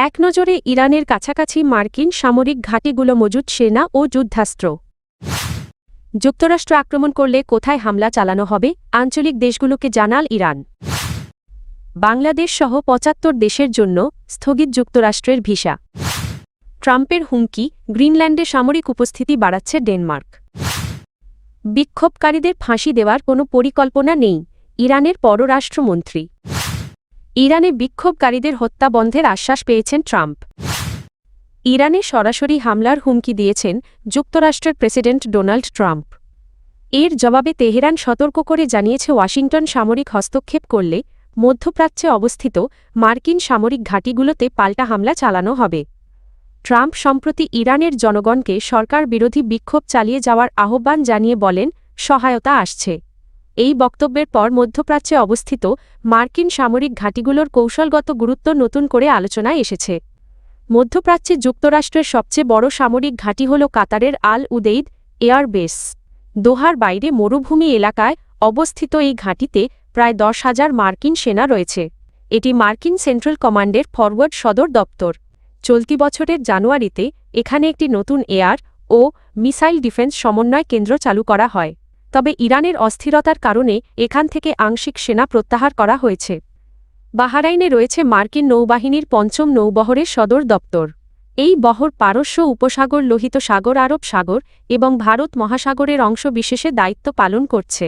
একনজরে ইরানের কাছাকাছি মার্কিন সামরিক ঘাঁটিগুলো মজুদ সেনা ও যুদ্ধাস্ত্র। যুক্তরাষ্ট্র আক্রমণ করলে কোথায় হামলা চালানো হবে, আঞ্চলিক দেশগুলোকে জানাল ইরান। বাংলাদেশ সহ ৭৫ দেশের জন্য স্থগিত যুক্তরাষ্ট্রের ভিসা। ট্রাম্পের হুমকি, গ্রিনল্যান্ডে সামরিক উপস্থিতি বাড়াচ্ছে ডেনমার্ক। বিক্ষোভকারীদের ফাঁসি দেওয়ার কোনো পরিকল্পনা নেই, ইরানের পররাষ্ট্রমন্ত্রী। ইরানে বিক্ষোভকারীদের হত্যা বন্ধের আশ্বাস পেয়েছেন ট্রাম্প। ইরানে সরাসরি হামলার হুমকি দিয়েছেন যুক্তরাষ্ট্রের প্রেসিডেন্ট ডোনাল্ড ট্রাম্প। এর জবাবে তেহরান সতর্ক করে জানিয়েছে ওয়াশিংটন সামরিক হস্তক্ষেপ করলে মধ্যপ্রাচ্যে অবস্থিত মার্কিন সামরিক ঘাঁটিগুলোতে পাল্টা হামলা চালানো হবে। ট্রাম্প সম্প্রতি ইরানের জনগণকে সরকার বিরোধী বিক্ষোভ চালিয়ে যাওয়ার আহ্বান জানিয়ে বলেন, সহায়তা আসছে। এই বক্তব্যের পর মধ্যপ্রাচ্যে অবস্থিত মার্কিন সামরিক ঘাঁটিগুলোর কৌশলগত গুরুত্ব নতুন করে আলোচনায় এসেছে। মধ্যপ্রাচ্যে যুক্তরাষ্ট্রের সবচেয়ে বড় সামরিক ঘাঁটি হল কাতারের আল উদেইদ এয়ার বেস। দোহার বাইরে মরুভূমি এলাকায় অবস্থিত এই ঘাঁটিতে প্রায় ১০,০০০ মার্কিন সেনা রয়েছে। এটি মার্কিন সেন্ট্রাল কমান্ডের ফরওয়ার্ড সদর দপ্তর। চলতি বছরের জানুয়ারিতে এখানে একটি নতুন এয়ার ও মিসাইল ডিফেন্স সমন্বয় কেন্দ্র চালু করা হয়। তবে ইরানের অস্থিরতার কারণে এখান থেকে আংশিক সেনা প্রত্যাহার করা হয়েছে। বাহরাইনে রয়েছে মার্কিন নৌবাহিনীর ৫ম নৌবহরের সদর দপ্তর। এই বহর পারস্য উপসাগর, লোহিত সাগর, আরব সাগর এবং ভারত মহাসাগরের অংশ বিশেষে দায়িত্ব পালন করছে।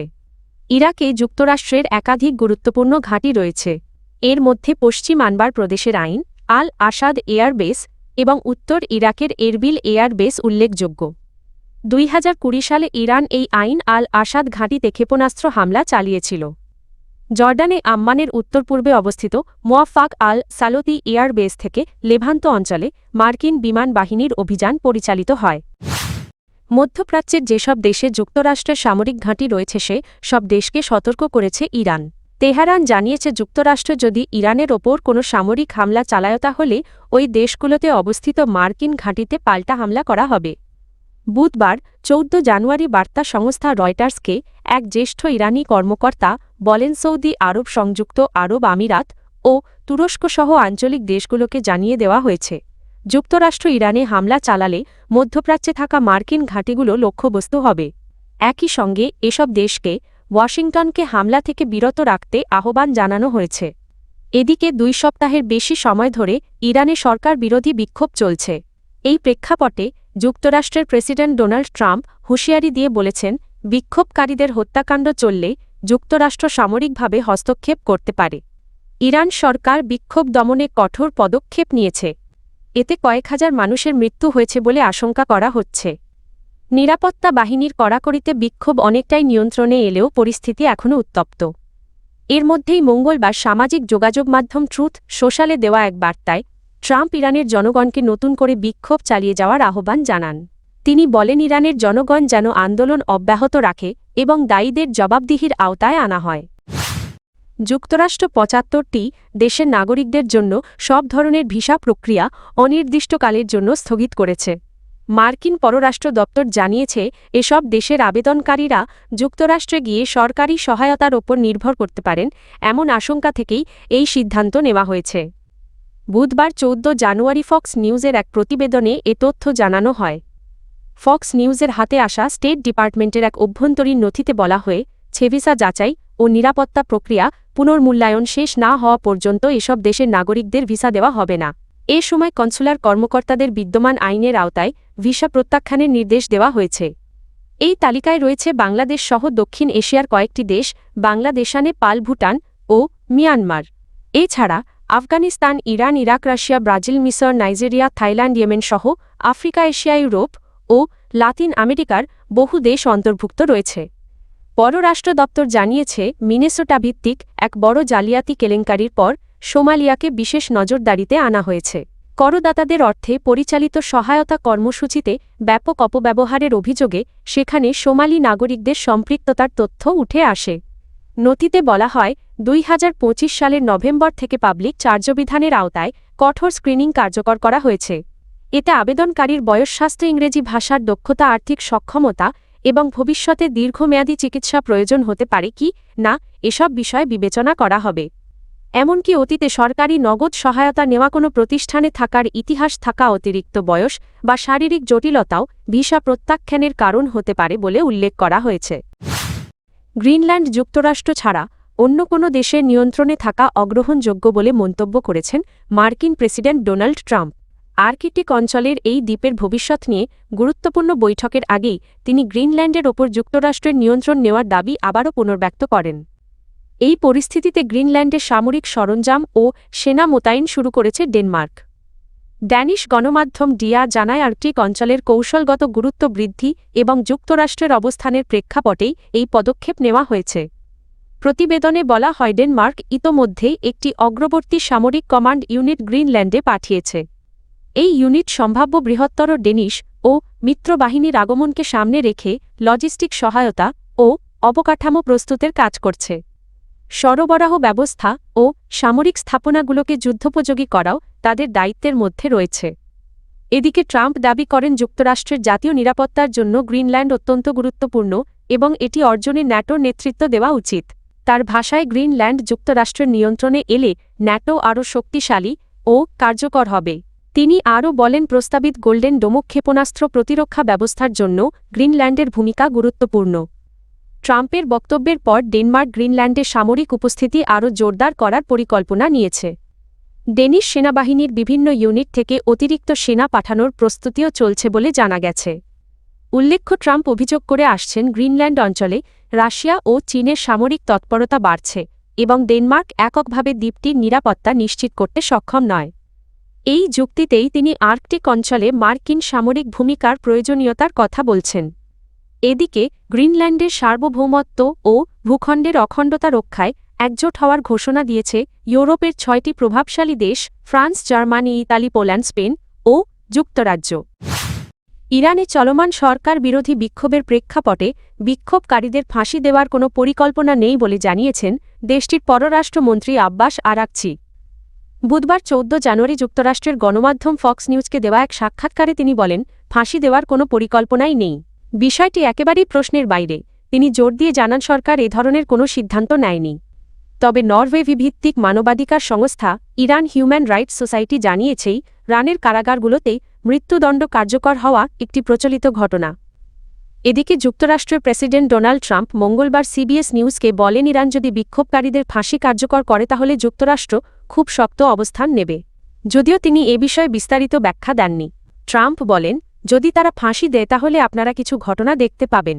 ইরাকে যুক্তরাষ্ট্রের একাধিক গুরুত্বপূর্ণ ঘাঁটি রয়েছে। এর মধ্যে পশ্চিম আনবার প্রদেশের আইন আল আসাদ এয়ার বেস এবং উত্তর ইরাকের এরবিল এয়ার বেস উল্লেখযোগ্য। ২০২০ সালে ইরান এই আইন আল আসাদ ঘাঁটিতে ক্ষেপণাস্ত্র হামলা চালিয়েছিল। জর্ডানে আম্মানের উত্তর-পূর্বে অবস্থিত মোয়াফাক আল সালোতি এয়ার বেস থেকে লেভান্ত অঞ্চলে মার্কিন বিমান বাহিনীর অভিযান পরিচালিত হয়। মধ্যপ্রাচ্যের যেসব দেশে যুক্তরাষ্ট্রের সামরিক ঘাঁটি রয়েছে সে সব দেশকে সতর্ক করেছে ইরান। তেহরান জানিয়েছে, যুক্তরাষ্ট্র যদি ইরানের ওপর কোনো সামরিক হামলা চালায় তাহলে ওই দেশগুলোতে অবস্থিত মার্কিন ঘাঁটিতে পাল্টা হামলা করা হবে। বুধবার ১৪ জানুয়ারি বার্তা সংস্থা রয়টার্সকে এক জ্যেষ্ঠ ইরানি কর্মকর্তা বলেন, সৌদি আরব, সংযুক্ত আরব আমিরাত ও তুরস্কসহ আঞ্চলিক দেশগুলোকে জানিয়ে দেওয়া হয়েছে, যুক্তরাষ্ট্র ইরানে হামলা চালালে মধ্যপ্রাচ্যে থাকা মার্কিন ঘাঁটিগুলো লক্ষ্যবস্তু হবে। একই সঙ্গে এসব দেশকে ওয়াশিংটনকে হামলা থেকে বিরত রাখতে আহ্বান জানানো হয়েছে। এদিকে ২ সপ্তাহের বেশি সময় ধরে ইরানে সরকার বিরোধী বিক্ষোভ চলছে। এই প্রেক্ষাপটে যুক্তরাষ্ট্রের প্রেসিডেন্ট ডোনাল্ড ট্রাম্প হুঁশিয়ারি দিয়ে বলেছেন, বিক্ষোভকারীদের হত্যাকাণ্ড চললে যুক্তরাষ্ট্র সামরিকভাবে হস্তক্ষেপ করতে পারে। ইরান সরকার বিক্ষোভ দমনে কঠোর পদক্ষেপ নিয়েছে। এতে কয়েক হাজার মানুষের মৃত্যু হয়েছে বলে আশঙ্কা করা হচ্ছে। নিরাপত্তা বাহিনীর কড়াকড়িতে বিক্ষোভ অনেকটাই নিয়ন্ত্রণে এলেও পরিস্থিতি এখনও উত্তপ্ত। এর মধ্যেই মঙ্গলবার সামাজিক যোগাযোগ মাধ্যম ট্রুথ সোশ্যালে দেওয়া এক বার্তায় ট্রাম্প ইরানের জনগণকে নতুন করে বিক্ষোভ চালিয়ে যাওয়ার আহ্বান জানান। তিনি বলেন, ইরানের জনগণ যেন আন্দোলন অব্যাহত রাখে এবং দায়ীদের জবাবদিহির আওতায় আনা হয়। যুক্তরাষ্ট্র ৭৫টি দেশের নাগরিকদের জন্য সব ধরনের ভিসা প্রক্রিয়া অনির্দিষ্টকালের জন্য স্থগিত করেছে। মার্কিন পররাষ্ট্র দপ্তর জানিয়েছে, এসব দেশের আবেদনকারীরা যুক্তরাষ্ট্রে গিয়ে সরকারি সহায়তার ওপর নির্ভর করতে পারেন, এমন আশঙ্কা থেকেই এই সিদ্ধান্ত নেওয়া হয়েছে। বুধবার ১৪ জানুয়ারি ফক্স নিউজের এক প্রতিবেদনে এ তথ্য জানানো হয়। ফক্স নিউজের হাতে আসা স্টেট ডিপার্টমেন্টের এক অভ্যন্তরীণ নথিতে বলা হয়েছে, ভিসা যাচাই ও নিরাপত্তা প্রক্রিয়া পুনর্মূল্যায়ন শেষ না হওয়া পর্যন্ত এসব দেশের নাগরিকদের ভিসা দেওয়া হবে না। এ সময় কনসুলার কর্মকর্তাদের বিদ্যমান আইনের আওতায় ভিসা প্রত্যাখ্যানের নির্দেশ দেওয়া হয়েছে। এই তালিকায় রয়েছে বাংলাদেশ সহ দক্ষিণ এশিয়ার কয়েকটি দেশ, বাংলাদেশ, নেপাল, ভুটান ও মিয়ানমার। এছাড়া Afghanistan, Iran, Iraq, Russia, Brazil, মিসর, নাইজেরিয়া, থাইল্যান্ড, ইয়েমেন সহ আফ্রিকা, এশিয়া, ইউরোপ ও লাতিন আমেরিকার বহু দেশ অন্তর্ভুক্ত রয়েছে। পররাষ্ট্র দপ্তর জানিয়েছে, মিনেসোটা ভিত্তিক এক বড় জালিয়াতি কেলেঙ্কারির পর সোমালিয়াকে বিশেষ নজরদারিতে আনা হয়েছে। করদাতাদের অর্থে পরিচালিত সহায়তা কর্মসূচিতে ব্যাপক অপব্যবহারের অভিযোগে সেখানে সোমালি নাগরিকদের সম্পৃক্ততার তথ্য উঠে আসে। নথিতে বলা হয়, ২০২৫ সালের নভেম্বর থেকে পাবলিক চার্জবিধানের আওতায় কঠোর স্ক্রিনিং কার্যকর করা হয়েছে। এতে আবেদনকারীর বয়স, স্বাস্থ্য, ইংরেজি ভাষার দক্ষতা, আর্থিক সক্ষমতা এবং ভবিষ্যতে দীর্ঘমেয়াদী চিকিৎসা প্রয়োজন হতে পারে কি না এসব বিষয় বিবেচনা করা হবে। এমনকি অতীতে সরকারি নগদ সহায়তা নেওয়া কোনো প্রতিষ্ঠানে থাকার ইতিহাস থাকা, অতিরিক্ত বয়স বা শারীরিক জটিলতাও ভিসা প্রত্যাখ্যানের কারণ হতে পারে বলে উল্লেখ করা হয়েছে। গ্রিনল্যান্ড যুক্তরাষ্ট্র ছাড়া অন্য কোনো দেশের নিয়ন্ত্রণে থাকা অগ্রহণযোগ্য বলে মন্তব্য করেছেন মার্কিন প্রেসিডেন্ট ডোনাল্ড ট্রাম্প। আর্কটিক অঞ্চলের এই দ্বীপের ভবিষ্যৎ নিয়ে গুরুত্বপূর্ণ বৈঠকের আগেই তিনি গ্রিনল্যান্ডের ওপর যুক্তরাষ্ট্রের নিয়ন্ত্রণ নেওয়ার দাবি আবারও পুনর্ব্যক্ত করেন। এই পরিস্থিতিতে গ্রিনল্যান্ডে সামরিক সরঞ্জাম ও সেনা মোতায়েন শুরু করেছে ডেনমার্ক। ড্যানিশ গণমাধ্যম ডিয়া জানায়, আর্কটিক অঞ্চলের কৌশলগত গুরুত্ব বৃদ্ধি এবং যুক্তরাষ্ট্রের অবস্থানের প্রেক্ষাপটেই এই পদক্ষেপ নেওয়া হয়েছে। প্রতিবেদনে বলা হয়, ডেনমার্ক ইতোমধ্যেই একটি অগ্রবর্তী সামরিক কমান্ড ইউনিট গ্রিনল্যান্ডে পাঠিয়েছে। এই ইউনিট সম্ভাব্য বৃহত্তর ডেনিশ ও মিত্র বাহিনীর আগমনকে সামনে রেখে লজিস্টিক সহায়তা ও অবকাঠামো প্রস্তুতের কাজ করছে। সরবরাহ ব্যবস্থা ও সামরিক স্থাপনাগুলোকে যুদ্ধোপযোগী করাও তাদের দায়িত্বের মধ্যে রয়েছে। এদিকে ট্রাম্প দাবি করেন, যুক্তরাষ্ট্রের জাতীয় নিরাপত্তার জন্য গ্রিনল্যান্ড অত্যন্ত গুরুত্বপূর্ণ এবং এটি অর্জনে ন্যাটোর নেতৃত্ব দেওয়া উচিত। তার ভাষায়, গ্রিনল্যান্ড যুক্তরাষ্ট্রের নিয়ন্ত্রণে এলে ন্যাটো আরও শক্তিশালী ও কার্যকর হবে। তিনি আরও বলেন, প্রস্তাবিত গোল্ডেন ডোম ক্ষেপণাস্ত্র প্রতিরক্ষা ব্যবস্থার জন্য গ্রিনল্যান্ডের ভূমিকা গুরুত্বপূর্ণ। ট্রাম্পের বক্তব্যের পর ডেনমার্ক গ্রিনল্যান্ডে সামরিক উপস্থিতি আরও জোরদার করার পরিকল্পনা নিয়েছে। ডেনিশ সেনাবাহিনীর বিভিন্ন ইউনিট থেকে অতিরিক্ত সেনা পাঠানোর প্রস্তুতিও চলছে বলে জানা গেছে। উল্লেখ্য, ট্রাম্প অভিযোগ করে আসছেন, গ্রিনল্যান্ড অঞ্চলে রাশিয়া ও চীনের সামরিক তৎপরতা বাড়ছে এবং ডেনমার্ক এককভাবে দ্বীপটির নিরাপত্তা নিশ্চিত করতে সক্ষম নয়। এই যুক্তিতেই তিনি আর্কটিক অঞ্চলে মার্কিন সামরিক ভূমিকার প্রয়োজনীয়তার কথা বলছেন। এদিকে গ্রিনল্যান্ডের সার্বভৌমত্ব ও ভূখণ্ডের অখণ্ডতা রক্ষায় একজোট হওয়ার ঘোষণা দিয়েছে ইউরোপের ৬টি প্রভাবশালী দেশ, France, Germany, Italy, Poland, Spain ও যুক্তরাজ্য। ইরানে চলমান সরকার বিরোধী বিক্ষোভের প্রেক্ষাপটে বিক্ষোভকারীদের ফাঁসি দেওয়ার কোনো পরিকল্পনা নেই বলে জানিয়েছেন দেশটির পররাষ্ট্রমন্ত্রী আব্বাস আরাগচি। বুধবার ১৪ জানুয়ারি যুক্তরাষ্ট্রের গণমাধ্যম ফক্স নিউজকে দেওয়া এক সাক্ষাৎকারে তিনি বলেন, ফাঁসি দেওয়ার কোনো পরিকল্পনাই নেই। বিষয়টি একেবারেই প্রশ্নের বাইরে। তিনি জোর দিয়ে জানান, সরকার এ ধরনের কোনো সিদ্ধান্ত নেয়নি। তবে নরওয়ে ভিত্তিক মানবাধিকার সংস্থা ইরান হিউম্যান রাইটস সোসাইটি জানিয়েছেই, ইরানের কারাগারগুলোতে মৃত্যুদণ্ড কার্যকর হওয়া একটি প্রচলিত ঘটনা। এদিকে যুক্তরাষ্ট্রের প্রেসিডেন্ট ডোনাল্ড ট্রাম্প মঙ্গলবার সিবিএস নিউজকে বলেন, ইরান যদি বিক্ষোভকারীদের ফাঁসি কার্যকর করে তাহলে যুক্তরাষ্ট্র খুব শক্ত অবস্থান নেবে। যদিও তিনি এ বিষয়ে বিস্তারিত ব্যাখ্যা দেননি। ট্রাম্প বলেন, যদি তারা ফাঁসি দেয় তাহলে আপনারা কিছু ঘটনা দেখতে পাবেন।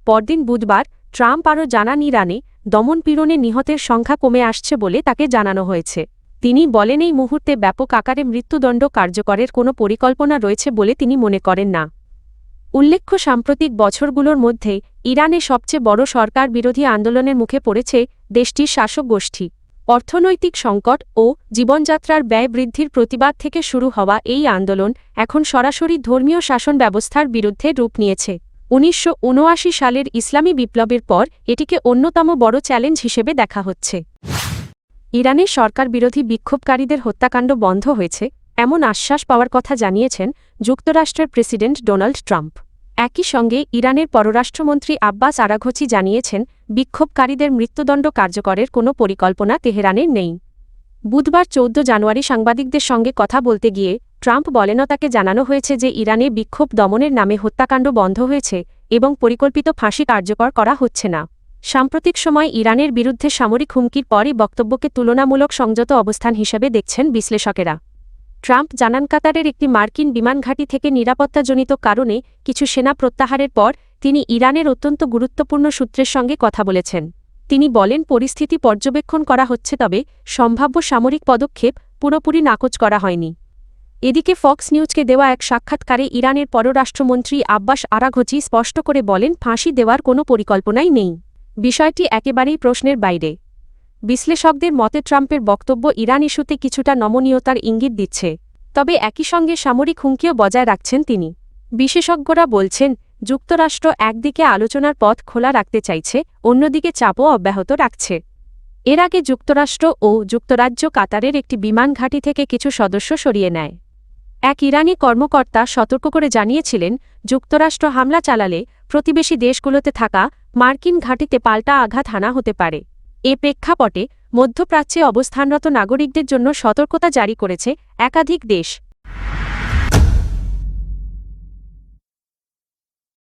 পরদিন বুধবার ট্রাম্প আরও জানান, ইরানে দমনপীড়নে নিহতের সংখ্যা কমে আসছে বলে তাকে জানানো হয়েছে। তিনি বলেন, এই মুহূর্তে ব্যাপক আকারে মৃত্যুদণ্ড কার্যকরের কোনো পরিকল্পনা রয়েছে বলে তিনি মনে করেন না। উল্লেখ্য, সাম্প্রতিক বছরগুলোর মধ্যে ইরানে সবচেয়ে বড় সরকার বিরোধী আন্দোলনের মুখে পড়েছে দেশটির শাসক গোষ্ঠী। অর্থনৈতিক সংকট ও জীবনযাত্রার ব্যয় বৃদ্ধির প্রতিবাদ থেকে শুরু হওয়া এই আন্দোলন এখন সরাসরি ধর্মীয় শাসন ব্যবস্থার বিরুদ্ধে রূপ নিয়েছে। ১৯৭৯ সালের ইসলামী বিপ্লবের পর এটিকে অন্যতম বড় চ্যালেঞ্জ হিসেবে দেখা হচ্ছে। ইরানের সরকার বিরোধী বিক্ষোভকারীদের হত্যাকাণ্ড বন্ধ হয়েছে এমন আশ্বাস পাওয়ার কথা জানিয়েছেন যুক্তরাষ্ট্রের প্রেসিডেন্ট ডোনাল্ড ট্রাম্প। একই সঙ্গে ইরানের পররাষ্ট্রমন্ত্রী আব্বাস আরাঘচি জানিয়েছেন, বিক্ষোভকারীদের মৃত্যুদণ্ড কার্যকরের কোনো পরিকল্পনা তেহরানের নেই। বুধবার ১৪ জানুয়ারি সাংবাদিকদের সঙ্গে কথা বলতে গিয়ে ট্রাম্প বলেন, তাকে জানানো হয়েছে যে ইরানে বিক্ষোভ দমনের নামে হত্যাকাণ্ড বন্ধ হয়েছে এবং পরিকল্পিত ফাঁসি কার্যকর করা হচ্ছে না। সাম্প্রতিক সময় ইরানের বিরুদ্ধে সামরিক হুমকির পরই বক্তব্যকে তুলনামূলক সংযত অবস্থান হিসেবে দেখছেন বিশ্লেষকেরা। ট্রাম্প জানান, কাতারের একটি মার্কিন বিমান ঘাঁটি থেকে নিরাপত্তাজনিত কারণে কিছু সেনা প্রত্যাহারের পর তিনি ইরানের অত্যন্ত গুরুত্বপূর্ণ সূত্রের সঙ্গে কথা বলেছেন। তিনি বলেন, পরিস্থিতি পর্যবেক্ষণ করা হচ্ছে, তবে সম্ভাব্য সামরিক পদক্ষেপ পুরোপুরি নাকচ করা হয়নি। এদিকে ফক্স নিউজকে দেওয়া এক সাক্ষাৎকারে ইরানের পররাষ্ট্রমন্ত্রী আব্বাস আরাঘচি স্পষ্ট করে বলেন, ফাঁসি দেওয়ার কোনো পরিকল্পনাই নেই। বিষয়টি একেবারেই প্রশ্নের বাইরে। বিশ্লেষকদের মতে ট্রাম্পের বক্তব্য ইরান ইস্যুতে কিছুটা নমনীয়তার ইঙ্গিত দিচ্ছে, তবে একই সঙ্গে সামরিক হুমকিও বজায় রাখছেন তিনি। বিশেষজ্ঞরা বলছেন, যুক্তরাষ্ট্র একদিকে আলোচনার পথ খোলা রাখতে চাইছে, অন্যদিকে চাপও অব্যাহত রাখছে। এর আগে যুক্তরাষ্ট্র ও যুক্তরাজ্য কাতারের একটি বিমান ঘাঁটি থেকে কিছু সদস্য সরিয়ে নেয়। এক ইরানি কর্মকর্তা সতর্ক করে জানিয়েছিলেন, যুক্তরাষ্ট্র হামলা চালালে প্রতিবেশী দেশগুলোতে থাকা মার্কিন ঘাঁটিতে পাল্টা আঘাত হানা হতে পারে। এ প্রেক্ষাপটে মধ্যপ্রাচ্যে অবস্থানরত নাগরিকদের জন্য সতর্কতা জারি করেছে একাধিক দেশ।